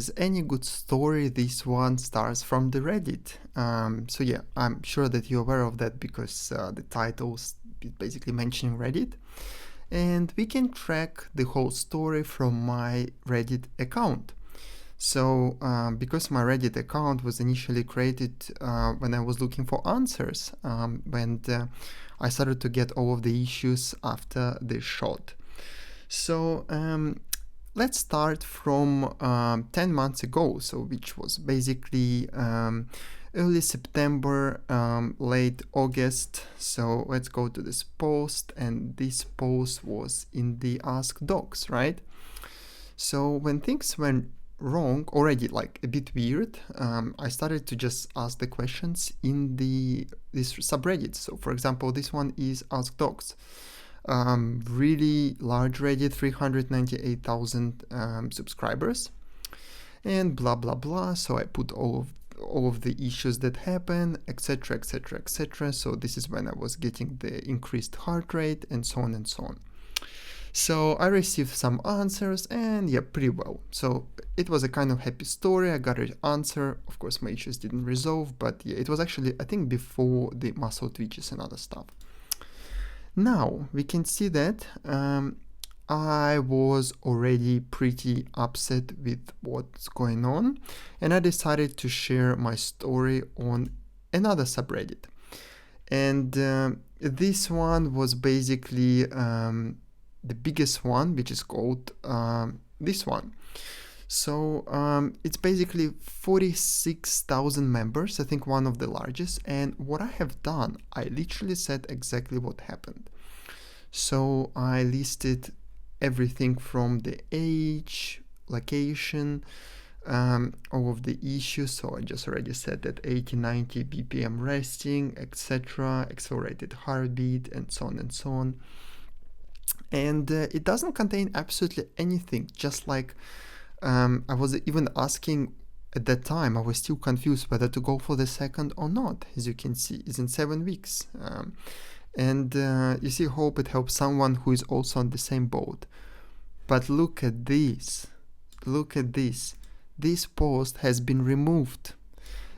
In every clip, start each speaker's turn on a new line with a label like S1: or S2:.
S1: As any good story, this one starts from the Reddit. So yeah, I'm sure that you're aware of that because the title is basically mentioning Reddit. And we can track the whole story from my Reddit account. So because my Reddit account was initially created when I was looking for answers, when I started to get all of the issues after the shot. So let's start from 10 months ago, so which was basically early September, late August. So let's go to this post, and this post was in the Ask Docs, right? So when things went wrong, already like a bit weird, I started to just ask the questions in this subreddit. So for example, this one is Ask Docs. Really large Reddit, 398,000 subscribers, and blah blah blah. So I put all of the issues that happen, etc, etc, etc. So this is when I was getting the increased heart rate and so on and so on. So I received some answers, and yeah, pretty well. So it was a kind of happy story. I got an answer. Of course, my issues didn't resolve, but yeah, it was actually, I think, before the muscle twitches and other stuff. Now we can see that I was already pretty upset with what's going on, and I decided to share my story on another subreddit. And this one was basically the biggest one, which is called this one. So it's basically 46,000 members, I think one of the largest. And what I have done, I literally said exactly what happened. So I listed everything from the age, location, all of the issues. So I just already said that 80-90 BPM resting, etc., accelerated heartbeat, and so on and so on. And it doesn't contain absolutely anything, just like I was even asking at that time. I was still confused whether to go for the second or not. As you can see, it's in 7 weeks. And you see, hope it helps someone who is also on the same boat. But look at this. Look at this. This post has been removed.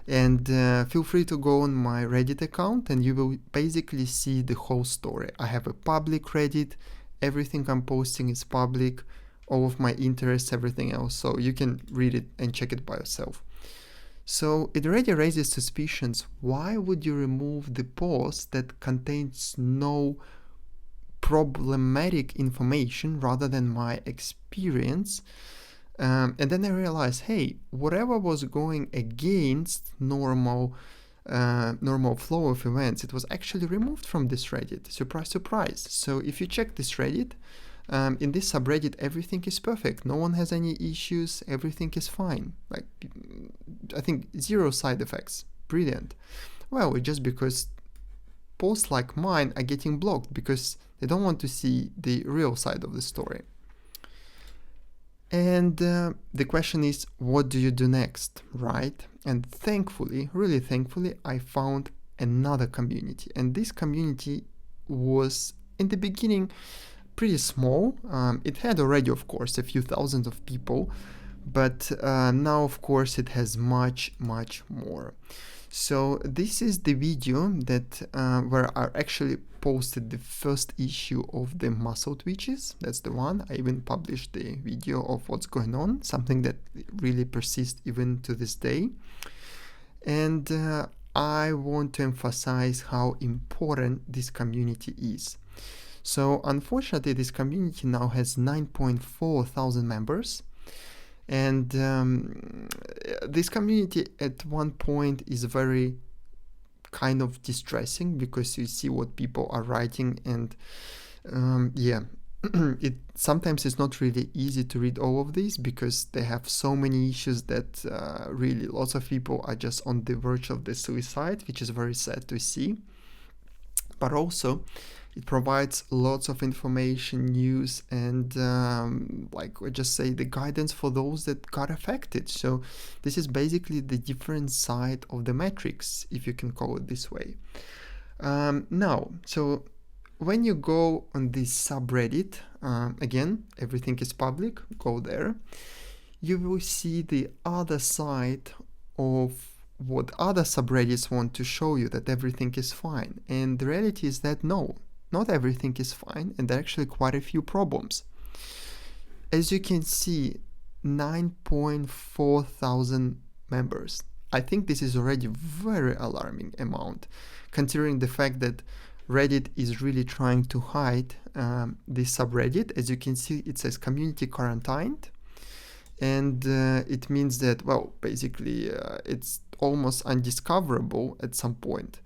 S1: And feel free to go on my Reddit account and you will basically see the whole story. I have a public Reddit. Everything I'm posting is public. All of my interests, everything else. So you can read it and check it by yourself. So it already raises suspicions. Why would you remove the post that contains no problematic information rather than my experience? And then I realized, hey, whatever was going against normal flow of events, it was actually removed from this Reddit. Surprise, surprise. So if you check this Reddit, in this subreddit, everything is perfect. No one has any issues. Everything is fine. Like, I think 0 side effects. Brilliant. Well, it's just because posts like mine are getting blocked because they don't want to see the real side of the story. And the question is, what do you do next, right? And thankfully, really thankfully, I found another community. And this community was, in the beginning, pretty small. It had already, of course, a few thousands of people, but now, of course, it has much, much more. So this is the video that where I actually posted the first issue of the muscle twitches. That's the one. I even published the video of what's going on, something that really persists even to this day. And I want to emphasize how important this community is. So unfortunately, this community now has 9.4 thousand members. And this community at one point is very kind of distressing because you see what people are writing, and it sometimes it's not really easy to read all of these because they have so many issues that really lots of people are just on the verge of the suicide, which is very sad to see. But also it provides lots of information, news, and like I just say, the guidance for those that got affected. So this is basically the different side of the matrix, if you can call it this way. Now, so when you go on this subreddit, again, everything is public, go there. you will see the other side of what other subreddits want to show you, that everything is fine. And the reality is that no, not everything is fine, and there are actually quite a few problems. As you can see, 9.4 thousand members. I think this is already very alarming amount, considering the fact that Reddit is really trying to hide this subreddit. As you can see, it says community quarantined, and it means that, well, basically it's almost undiscoverable at some point.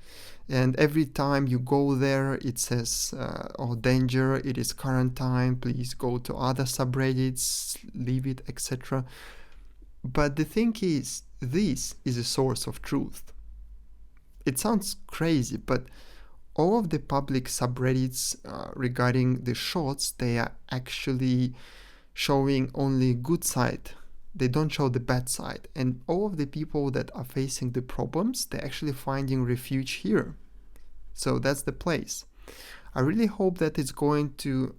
S1: And every time you go there, it says, oh, danger, it is quarantine, please go to other subreddits, leave it, etc. But the thing is, this is a source of truth. It sounds crazy, but all of the public subreddits regarding the shots, they are actually showing only good side. They don't show the bad side. And all of the people that are facing the problems, they're actually finding refuge here. So that's the place. I really hope that it's going to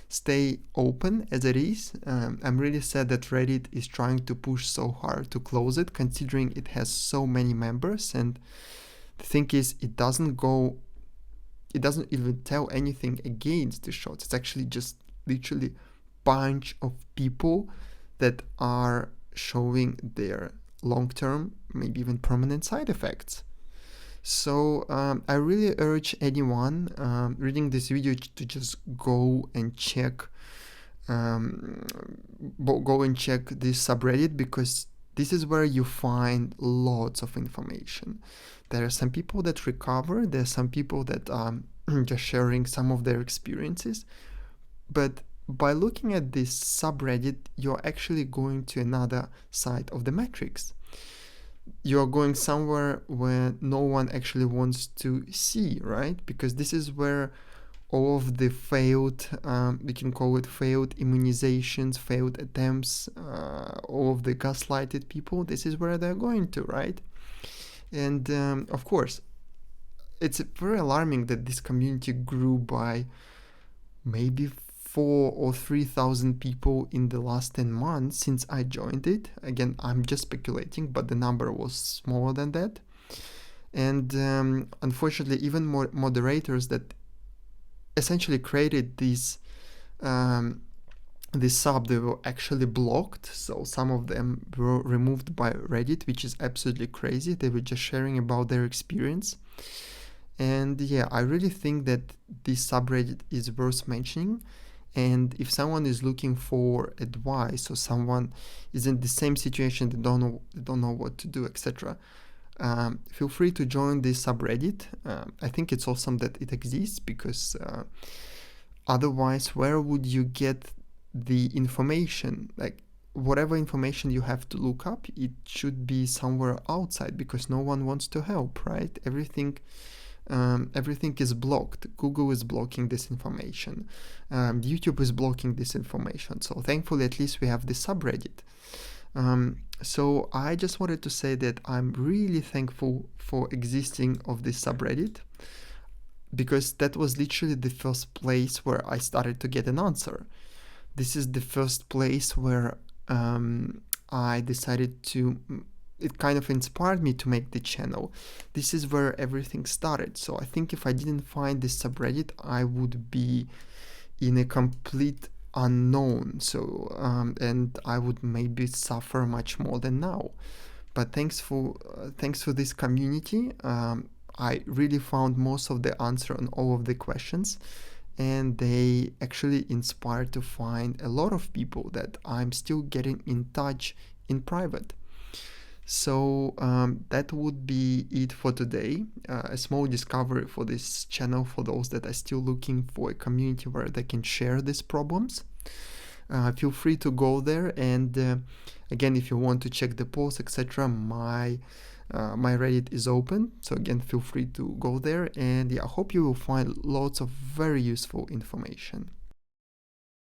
S1: stay open as it is. I'm really sad that Reddit is trying to push so hard to close it, considering it has so many members. And the thing is, it doesn't even tell anything against the shots. It's actually just literally bunch of people that are showing their long-term, maybe even permanent side effects. So I really urge anyone reading this video to just go and check this subreddit, because this is where you find lots of information. There are some people that recover, there are some people that are just sharing some of their experiences, but by looking at this subreddit, you're actually going to another side of the matrix. You're going somewhere where no one actually wants to see, right? Because this is where all of the failed, we can call it failed immunizations, failed attempts, all of the gaslighted people, this is where they're going to, right? And of course, it's very alarming that this community grew by maybe 4,000 or 3,000 people in the last 10 months since I joined it. Again, I'm just speculating, but the number was smaller than that. And unfortunately, even more moderators that essentially created this sub, they were actually blocked. So some of them were removed by Reddit, which is absolutely crazy. They were just sharing about their experience. And yeah, I really think that this subreddit is worth mentioning. And if someone is looking for advice, or someone is in the same situation, they don't know what to do, etc., feel free to join this subreddit. I think it's awesome that it exists, because otherwise, where would you get the information? Like, whatever information you have to look up, it should be somewhere outside, because no one wants to help, right? Everything is blocked. Google is blocking this information. YouTube is blocking this information. So thankfully, at least we have the subreddit. So I just wanted to say that I'm really thankful for existing of this subreddit, because that was literally the first place where I started to get an answer. This is the first place where I decided to, it kind of inspired me to make the channel. This is where everything started. So I think if I didn't find this subreddit, I would be in a complete unknown. So and I would maybe suffer much more than now. But thanks for this community. I really found most of the answer on all of the questions, and they actually inspired to find a lot of people that I'm still getting in touch in private. So that would be it for today. A small discovery for this channel for those that are still looking for a community where they can share these problems. Feel free to go there, and again, if you want to check the posts, etc., my Reddit is open. So again, feel free to go there, and yeah, I hope you will find lots of very useful information.